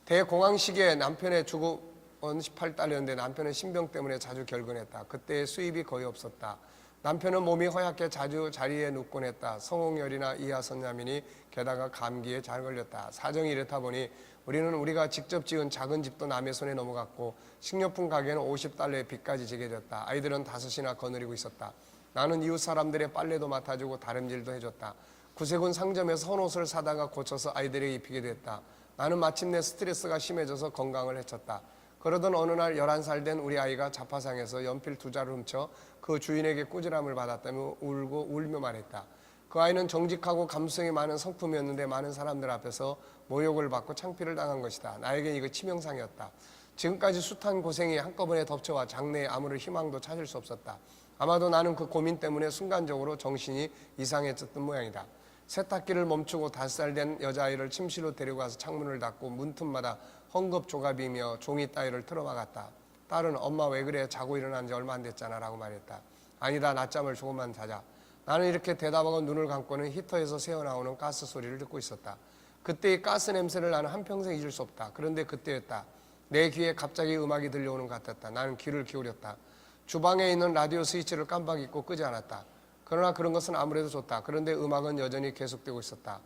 대공황 시기에 남편의 죽음은 18달이었는데 남편은 신병 때문에 자주 결근했다. 그때 수입이 거의 없었다. 남편은 몸이 허약해 자주 자리에 눕곤 했다. 성홍열이나 이하선야민이 게다가 감기에 잘 걸렸다. 사정이 이렇다 보니 우리가 직접 지은 작은 집도 남의 손에 넘어갔고 식료품 가게는 50달러의 빚까지 지게 됐다. 아이들은 5이나 거느리고 있었다. 나는 이웃 사람들의 빨래도 맡아주고 다림질도 해줬다. 구세군 상점에서 헌옷을 사다가 고쳐서 아이들에게 입히게 됐다. 나는 마침내 스트레스가 심해져서 건강을 해쳤다. 그러던 어느 날 11살 된 우리 아이가 자파상에서 연필 2자를 훔쳐 그 주인에게 꾸지람을 받았다며 울며 말했다. 그 아이는 정직하고 감수성이 많은 성품이었는데 많은 사람들 앞에서 모욕을 받고 창피를 당한 것이다. 나에겐 이거 치명상이었다. 지금까지 숱한 고생이 한꺼번에 덮쳐와 장래에 아무런 희망도 찾을 수 없었다. 아마도 나는 그 고민 때문에 순간적으로 정신이 이상해졌던 모양이다. 세탁기를 멈추고 5살 된 여자아이를 침실로 데려가서 창문을 닫고 문틈마다 헝겊조각이며 종이 따위를 틀어막았다. 딸은 엄마 왜 그래? 자고 일어난 지 얼마 안 됐잖아 라고 말했다. 아니다, 낮잠을 조금만 자자. 나는 이렇게 대답하고 눈을 감고는 히터에서 새어나오는 가스 소리를 듣고 있었다. 그때의 가스 냄새를 나는 한평생 잊을 수 없다. 그런데 그때였다. 내 귀에 갑자기 음악이 들려오는 것 같았다. 나는 귀를 기울였다. 주방에 있는 라디오 스위치를 깜빡 잊고 끄지 않았다. 그러나 그런 것은 아무래도 좋다. 그런데 음악은 여전히 계속되고 있었다.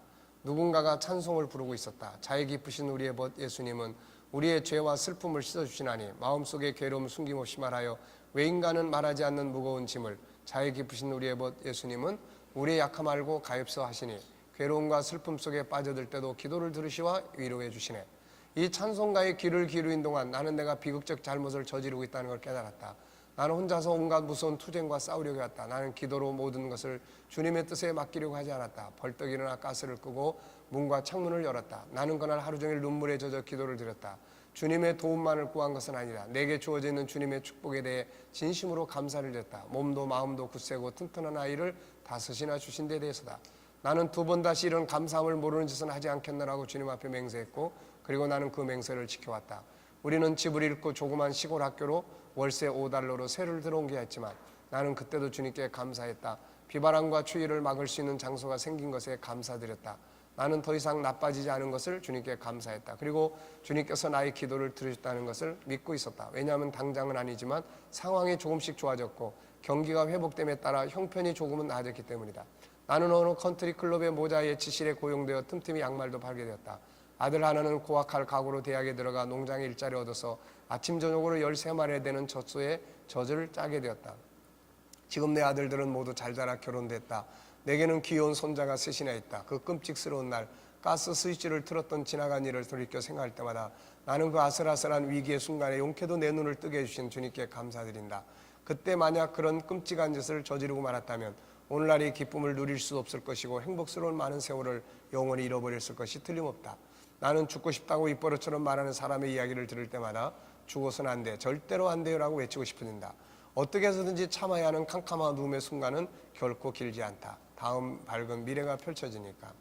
누군가가 찬송을 부르고 있었다. 자애 깊으신 우리의 벗 예수님은 우리의 죄와 슬픔을 씻어주시나니 마음속에 괴로움 숨김없이 말하여 왜 인간은 말하지 않는 무거운 짐을 자애 깊으신 우리의 벗 예수님은 우리의 약함 알고 가엾어 하시니 괴로움과 슬픔 속에 빠져들 때도 기도를 들으시와 위로해 주시네. 이 찬송가에 귀를 기울인 동안 나는 내가 비극적 잘못을 저지르고 있다는 걸 깨달았다. 나는 혼자서 온갖 무서운 투쟁과 싸우려고 했다. 나는 기도로 모든 것을 주님의 뜻에 맡기려고 하지 않았다. 벌떡 일어나 가스를 끄고 문과 창문을 열었다. 나는 그날 하루 종일 눈물에 젖어 기도를 드렸다. 주님의 도움만을 구한 것은 아니라 내게 주어져 있는 주님의 축복에 대해 진심으로 감사를 드렸다. 몸도 마음도 굳세고 튼튼한 아이를 5이나 주신 데 대해서다. 나는 2번 다시 이런 감사함을 모르는 짓은 하지 않겠노라고 주님 앞에 맹세했고 그리고 나는 그 맹세를 지켜왔다. 우리는 집을 잃고 조그만 시골 학교로 월세 $5로 세를 들어온게 했지만 나는 그때도 주님께 감사했다. 비바람과 추위를 막을 수 있는 장소가 생긴 것에 감사드렸다. 나는 더 이상 나빠지지 않은 것을 주님께 감사했다. 그리고 주님께서 나의 기도를 들으셨다는 것을 믿고 있었다. 왜냐하면 당장은 아니지만 상황이 조금씩 좋아졌고 경기가 회복됨에 따라 형편이 조금은 나아졌기 때문이다. 나는 어느 컨트리 클럽의 모자의 지실에 고용되어 틈틈이 양말도 팔게 되었다. 아들 하나는 고학할 각오로 대학에 들어가 농장에 일자리 얻어서 아침 저녁으로 13마리에 되는 젖소에 젖을 짜게 되었다. 지금 내 아들들은 모두 잘 자라 결혼됐다. 내게는 귀여운 손자가 셋이나 있다. 그 끔찍스러운 날 가스 스위치를 틀었던 지나간 일을 돌이켜 생각할 때마다 나는 그 아슬아슬한 위기의 순간에 용케도 내 눈을 뜨게 해주신 주님께 감사드린다. 그때 만약 그런 끔찍한 짓을 저지르고 말았다면 오늘날의 기쁨을 누릴 수 없을 것이고 행복스러운 많은 세월을 영원히 잃어버렸을 것이 틀림없다. 나는 죽고 싶다고 입버릇처럼 말하는 사람의 이야기를 들을 때마다 죽어서는 안 돼, 절대로 안 돼요 라고 외치고 싶어진다. 어떻게 해서든지 참아야 하는 캄캄한 누움의 순간은 결코 길지 않다. 다음 밝은 미래가 펼쳐지니까.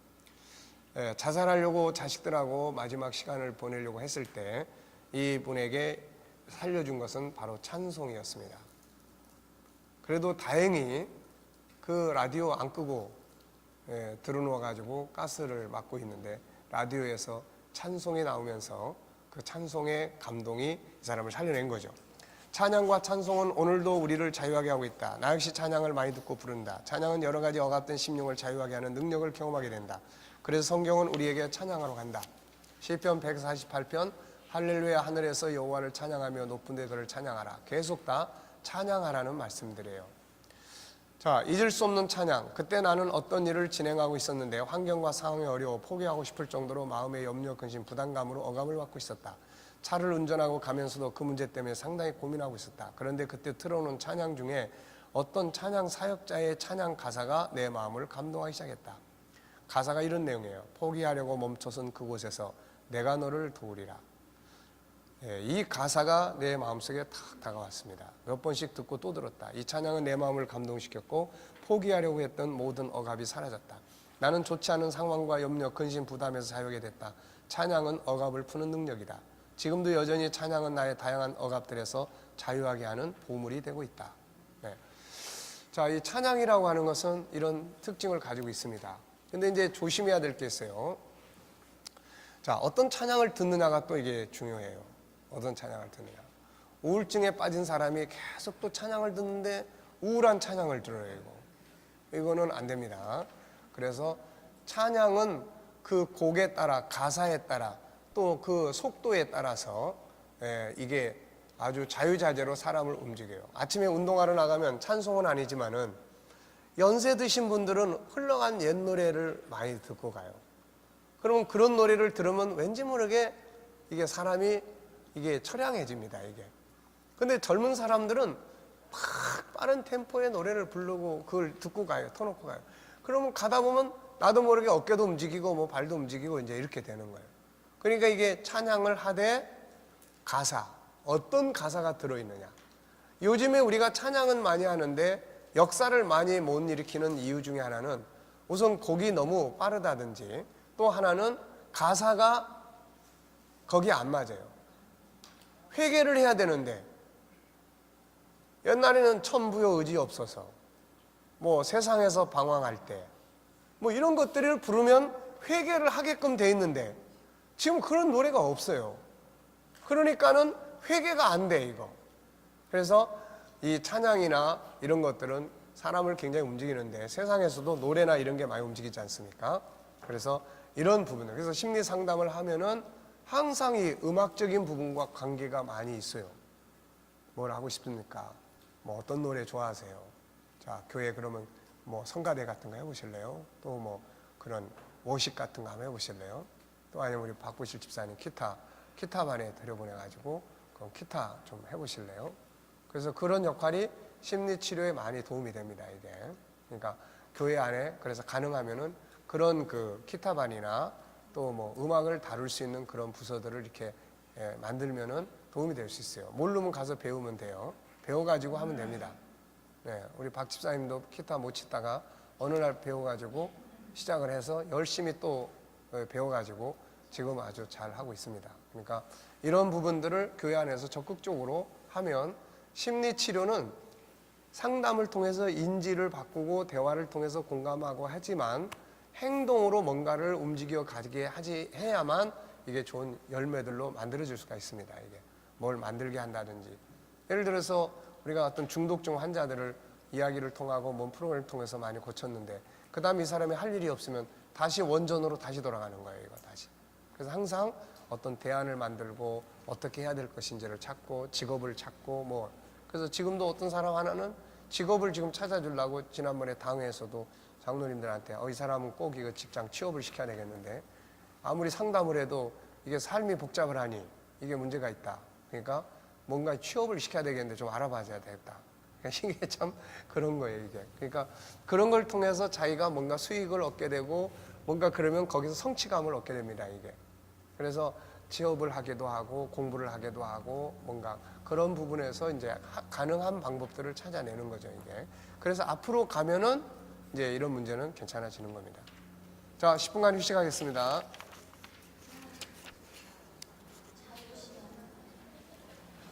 자살하려고 자식들하고 마지막 시간을 보내려고 했을 때 이분에게 살려준 것은 바로 찬송이었습니다. 그래도 다행히 그 라디오 안 끄고 들어누워 가지고 가스를 맡고 있는데 라디오에서 찬송이 나오면서 그 찬송의 감동이 이 사람을 살려낸 거죠. 찬양과 찬송은 오늘도 우리를 자유하게 하고 있다. 나 역시 찬양을 많이 듣고 부른다. 찬양은 여러 가지 억압된 심령을 자유하게 하는 능력을 경험하게 된다. 그래서 성경은 우리에게 찬양하러 간다. 시편 148편 할렐루야 하늘에서 여호와를 찬양하며 높은 데 그를 찬양하라. 계속 다 찬양하라는 말씀들이에요. 자, 잊을 수 없는 찬양. 그때 나는 어떤 일을 진행하고 있었는데 환경과 상황이 어려워 포기하고 싶을 정도로 마음의 염려, 근심, 부담감으로 억압을 받고 있었다. 차를 운전하고 가면서도 그 문제 때문에 상당히 고민하고 있었다. 그런데 그때 틀어놓은 찬양 중에 어떤 찬양 사역자의 찬양 가사가 내 마음을 감동하기 시작했다. 가사가 이런 내용이에요. 포기하려고 멈춰선 그곳에서 내가 너를 도우리라. 이 가사가 내 마음속에 탁 다가왔습니다. 몇 번씩 듣고 또 들었다. 이 찬양은 내 마음을 감동시켰고 포기하려고 했던 모든 억압이 사라졌다. 나는 좋지 않은 상황과 염려, 근심, 부담에서 자유하게 됐다. 찬양은 억압을 푸는 능력이다. 지금도 여전히 찬양은 나의 다양한 억압들에서 자유하게 하는 보물이 되고 있다. 자, 이 찬양이라고 하는 것은 이런 특징을 가지고 있습니다. 근데 이제 조심해야 될 게 있어요. 자, 어떤 찬양을 듣느냐가 또 이게 중요해요. 어떤 찬양을 듣느냐. 우울증에 빠진 사람이 계속 또 찬양을 듣는데 우울한 찬양을 들어요. 이거는 안 됩니다. 그래서 찬양은 그 곡에 따라, 가사에 따라, 또 그 속도에 따라서 이게 아주 자유자재로 사람을 움직여요. 아침에 운동하러 나가면 찬송은 아니지만은 연세 드신 분들은 흘러간 옛 노래를 많이 듣고 가요. 그러면 그런 노래를 들으면 왠지 모르게 이게 사람이 이게 처량해집니다. 이게. 근데 젊은 사람들은 막 빠른 템포의 노래를 부르고 그걸 듣고 가요. 터놓고 가요. 그러면 가다 보면 나도 모르게 어깨도 움직이고 뭐 발도 움직이고 이제 이렇게 되는 거예요. 그러니까 이게 찬양을 하되 가사, 어떤 가사가 들어있느냐. 요즘에 우리가 찬양은 많이 하는데 역사를 많이 못 일으키는 이유 중에 하나는 우선 곡이 너무 빠르다든지 또 하나는 가사가 거기에 안 맞아요. 회개를 해야 되는데 옛날에는 천부여 의지 없어서 뭐 세상에서 방황할 때 뭐 이런 것들을 부르면 회개를 하게끔 돼 있는데 지금 그런 노래가 없어요. 그러니까는 회개가 안 돼 이거. 그래서 이 찬양이나 이런 것들은 사람을 굉장히 움직이는데 세상에서도 노래나 이런 게 많이 움직이지 않습니까? 그래서 이런 부분들, 그래서 심리 상담을 하면은 항상 이 음악적인 부분과 관계가 많이 있어요. 뭘 하고 싶습니까? 뭐 어떤 노래 좋아하세요? 자, 교회 그러면 뭐 성가대 같은 거 해보실래요? 또 뭐 그런 워십 같은 거 한번 해보실래요? 또 아니면 우리 박보실 집사님 기타반에 들여보내가지고 그럼 기타 좀 해보실래요? 그래서 그런 역할이 심리치료에 많이 도움이 됩니다, 이게. 그러니까 교회 안에 그래서 가능하면은 그런 그 기타반이나 또 뭐 음악을 다룰 수 있는 그런 부서들을 이렇게 만들면은 도움이 될 수 있어요. 모르면 가서 배우면 돼요. 배워가지고 하면 됩니다. 네, 우리 박 집사님도 기타 못 치다가 어느 날 배워가지고 시작을 해서 열심히 또 배워가지고 지금 아주 잘 하고 있습니다. 그러니까 이런 부분들을 교회 안에서 적극적으로 하면 심리치료는 상담을 통해서 인지를 바꾸고 대화를 통해서 공감하고 하지만 행동으로 뭔가를 움직여 가지게 해야만 이게 좋은 열매들로 만들어질 수가 있습니다. 이게 뭘 만들게 한다든지. 예를 들어서 우리가 어떤 중독증 환자들을 이야기를 통하고 몸 프로그램을 통해서 많이 고쳤는데 그 다음에 이 사람이 할 일이 없으면 다시 원전으로 다시 돌아가는 거예요. 이거 다시. 그래서 항상 어떤 대안을 만들고 어떻게 해야 될 것인지를 찾고 직업을 찾고 뭐 그래서 지금도 어떤 사람 하나는 직업을 지금 찾아주려고 지난번에 당회에서도 장로님들한테 이 사람은 꼭 이거 직장 취업을 시켜야 되겠는데 아무리 상담을 해도 이게 삶이 복잡을 하니 이게 문제가 있다. 그러니까 뭔가 취업을 시켜야 되겠는데 좀 알아봐줘야 되겠다. 그러니까 이게 참 그런 거예요, 이게. 그러니까 그런 걸 통해서 자기가 뭔가 수익을 얻게 되고 뭔가 그러면 거기서 성취감을 얻게 됩니다, 이게. 그래서 취업을 하기도 하고 공부를 하기도 하고 뭔가 그런 부분에서 이제 가능한 방법들을 찾아내는 거죠, 이게. 그래서 앞으로 가면은 이제 이런 문제는 괜찮아지는 겁니다. 자, 10분간 휴식하겠습니다.